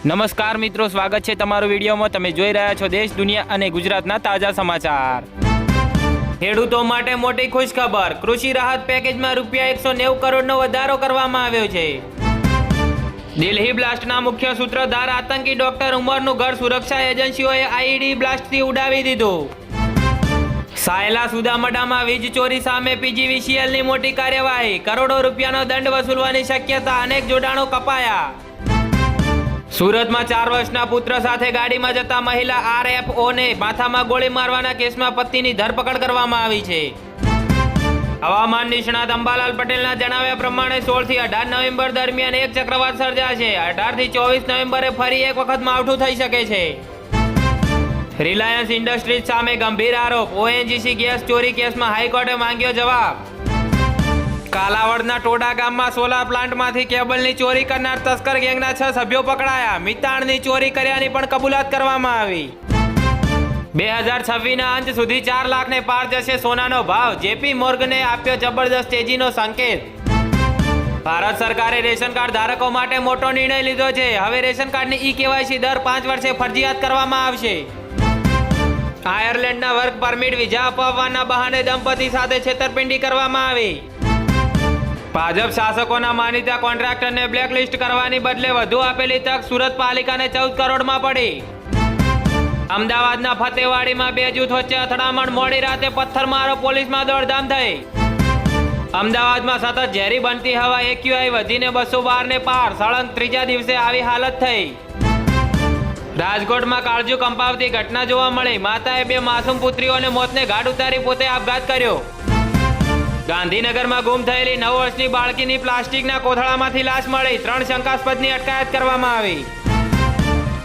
નમસ્કાર મિત્રો, સ્વાગત છે તમારું વિડીયોમાં। તમે જોઈ રહ્યા છો દેશ, દુનિયા અને ગુજરાતના તાજા સમાચાર। ખેડૂતો માટે મોટી ખુશખબર, કૃષિ રાહત પેકેજમાં ₹190 કરોડનો વધારો કરવામાં આવ્યો છે। દિલ્હી બ્લાસ્ટના મુખ્ય સૂત્રધાર આતંકી ડોક્ટર ઉમરનું ઘર સુરક્ષા એજન્સીઓએ આઈઈડી બ્લાસ્ટથી ઉડાવી દીધું। સાયલા સુદામડામાં વીજ ચોરી સામે પીજીવીસીએલની મોટી કાર્યવાહી, કરોડો રૂપિયાનો દંડ વસૂલવાની શક્યતા, અનેક જોડાણો કપાયા। સુરતમાં 4 વર્ષના પુત્ર સાથે ગાડીમાં જતા મહિલા આરએફઓને માથામાં ગોળી મારવાના કેસમાં પતિની ધરપકડ કરવામાં આવી છે। હવામાન નિષ્ણાત અંબાલાલ પટેલના જણાવ્યા પ્રમાણે 16 થી 18 નવેમ્બર દરમિયાન એક ચક્રવાત સર્જાશે। 18 થી 24 નવેમ્બરે ફરી એક વખત માવઠું થઈ શકે છે। રિલાયન્સ ઇન્ડસ્ટ્રીઝ સામે ગંભીર આરોપ, ઓએનજીસી ગેસ ચોરી કેસમાં હાઈકોર્ટે માંગ્યો જવાબ। કાલાવડના ટોડા ગામમાં સોલાર પ્લાન્ટમાંથી કેબલની ચોરી કરનાર તસ્કર ગેંગના 6 સભ્યો પકડાયા। મિતાણની ચોરી કર્યાની પણ કબૂલાત કરવામાં આવી। 2026ના અંત સુધી 4 લાખને પાર જશે સોનાનો ભાવ, જેપી મોર્ગને આપ્યો જબરદસ્ત તેજીનો સંકેત। ભારત સરકારે રેશન કાર્ડ ધારકો માટે મોટો નિર્ણય લીધો છે। હવે રેશન કાર્ડની ઈ-કેવાયસી દર 5 વર્ષે ફરજિયાત કરવામાં આવશે। આયર્લેન્ડના વર્ક પરમિટ વિઝા અપાવવાના બહાને દંપતી સાથે છેતરપિંડી કરવામાં આવી। ભાજપ શાસકોના માનીતા કોન્ટ્રાક્ટરને બ્લેકલિસ્ટ કરવાની બદલે વધુ આપેલી તક સુરત પાલિકાને 14 કરોડમાં પડી। અમદાવાદના ફતેવાડીમાં 2 જૂથ વચ્ચે અથડામણ, મોડી રાતે પથ્થરમારો, પોલીસમાં દોડધામ થઈ। અમદાવાદમાં સતત ઝેરી બનતી હવા, એક્યુઆઈ વધીને 212 ને પાર, સળંગ ત્રીજા દિવસે આવી હાલત થઈ। રાજકોટમાં કાળજુ કંપાવતી ઘટના જોવા મળી, માતાએ 2 માસૂમ પુત્રીઓને મોતને ઘાટ ઉતારી પોતે આપઘાત કર્યો। ગાંધીનગરમાં ગુમ થયેલી 9 વર્ષની બાળકીની પ્લાસ્ટિકના કોથળામાંથી લાશ મળી, 3 શંકાસ્પદની અટકાયત કરવામાં આવી।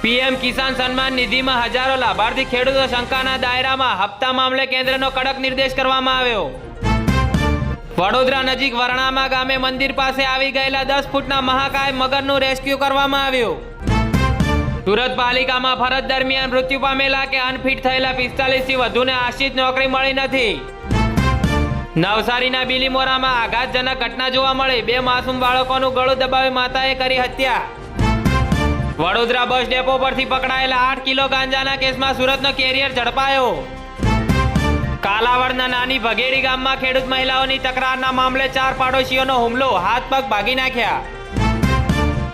પીએમ કિસાન સન્માન નિધિમાં હજારો લાભાર્થી ખેડૂતો શંકાના દાયરામાં, હપ્તા મામલે કેન્દ્રનો કડક નિર્દેશ કરવામાં આવ્યો। વડોદરા નજીક વરણામા ગામે મંદિર પાસે આવી ગયેલા 10 ફૂટના મહાકાય મગરનું રેસ્ક્યુ કરવામાં આવ્યું। સુરત પાલિકામાં ફરજ દરમિયાન મૃત્યુ પામેલા કે અનફિટ થયેલા 45 થી વધુને આશ્રિત નોકરી મળી નથી। નવસારીના બિલીમોરામાં આઘાતજનક ઘટના જોવા મળી, 2 માસૂમ બાળકોનું ગળું દબાવી માતાએ કરી હત્યા। વડોદરા બસ ડેપો પરથી પકડાયેલા 8 કિલો ગાંજાના કેસમાં સુરતનો કેરિયર ઝડપાયો। કાલાવડના નાની ભગેડી ગામમાં ખેડૂત મહિલાઓની તકરારના મામલે 4 પાડોશીઓનો હુમલો, હાથ પગ ભાગી નાખ્યા।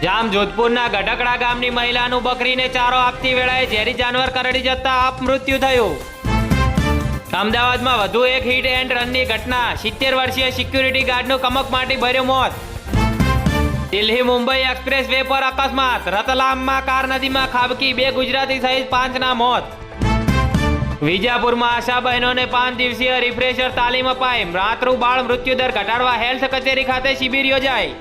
જામજોધપુરના ગઢકડા ગામની મહિલાનું બકરીને ચારો આપતી વેળાએ ઝેરી જાનવર કરડી જતા અપમૃત્યુ થયું। અમદાવાદમાં વધુ એક હિટ એન્ડ રનની ઘટના, 70 વર્ષીય સિક્યુરિટી ગાર્ડનું કમકમાટી ભર્યું મોત। દિલ્હી મુંબઈ એક્સપ્રેસ વે પર અકસ્માત, રતલામમાં કાર નદીમાં ખાબકી, 2 ગુજરાતી સહિત 5ના મોત। વિજાપુરમાં આશા બહેનોને 5 દિવસીય રિફ્રેશર તાલીમ અપાઈ, માતૃ બાળ મૃત્યુદર ઘટાડવા હેલ્થ કચેરી ખાતે શિબિર યોજાઈ।